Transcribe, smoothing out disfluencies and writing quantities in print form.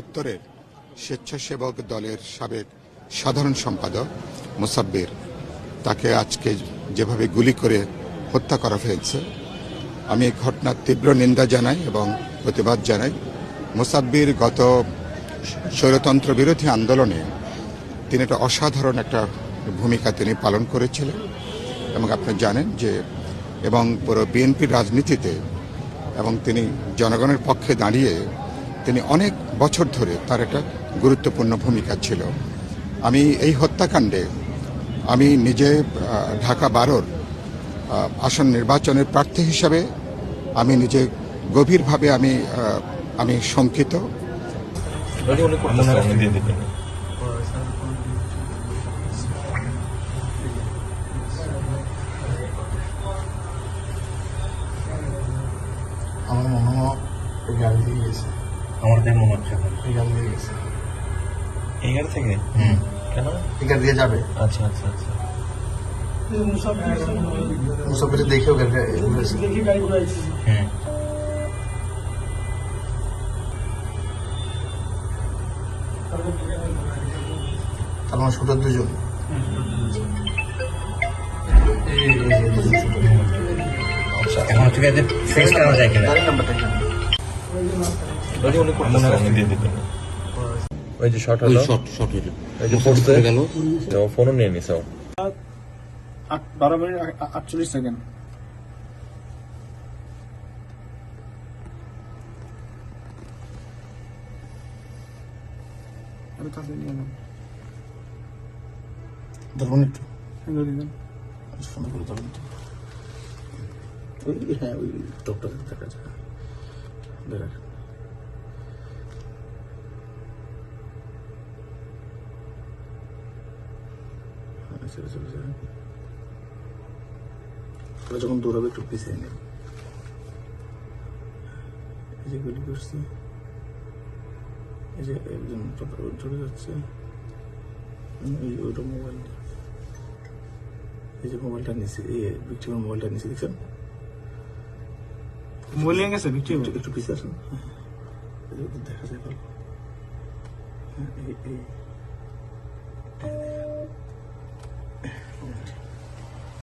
উত্তরের স্বেচ্ছাসেবক দলের সাবেক সাধারণ সম্পাদক মুসাব্বির তাকে আজকে যেভাবে গুলি করে হত্যা করা হয়েছে, আমি এই ঘটনার তীব্র নিন্দা জানাই এবং প্রতিবাদ জানাই। মুসাব্বির গত স্বৈরতন্ত্র বিরোধী আন্দোলনে তিনি একটা অসাধারণ একটা ভূমিকা তিনি পালন করেছিলেন এবং আপনি জানেন যে এবং পুরো বিএনপির রাজনীতিতে এবং তিনি জনগণের পক্ষে দাঁড়িয়ে তিনি অনেক বছর ধরে তার একটা গুরুত্বপূর্ণ ভূমিকা ছিল। আমি এই হত্যাকাণ্ডে আমি নিজে ঢাকা 12 আসন নির্বাচনের প্রার্থী হিসাবে আমি নিজে গভীরভাবে আমি শঙ্কিত। আমার মনে হয় গাড়ি দিয়ে গেছে। আমার কেন মনে হচ্ছে এই গাড়ি দিয়ে গেছে। এই গাড়ি থেকে কেন এই গাড়ি দিয়ে যাবে। আচ্ছা আচ্ছা আচ্ছা মুসাফির দেখেও গাড়ি ঘুরেছে। হ্যাঁ তার মানে শুটার দুজন। আচ্ছা এখন হচ্ছে যে ফেস করা যায় কিনা গাড়ির নাম্বারটা এখানে। ওই যে শর্ট হলো শর্ট হইল ওই যে পড়তে গেল। ও ফোনও নিয়ে নিছে 12 মিনিট 48 সেকেন্ড। আমি কাছে নিয়ে নেব। ধরুন একটু এগুলো দিবেন। ফোন করে ধরুন তো। ওই হ্যাঁ ওই ডক্টর দেখা যায়। দেখা যখন দৌড়াবে একটু পিছিয়ে নেই। এই যে গুলি করছি, এই যে একজন চলে যাচ্ছে, ওইটা মোবাইল, এই যে মোবাইলটা নিচে, এই ভিক্টিমের মোবাইলটা নিচে দেখছেন। মোবাইল নিয়ে গেছে ভিক্টিম। একটু পিছিয়ে আসুন, দেখা যায় ভালো। হ্যাঁ এই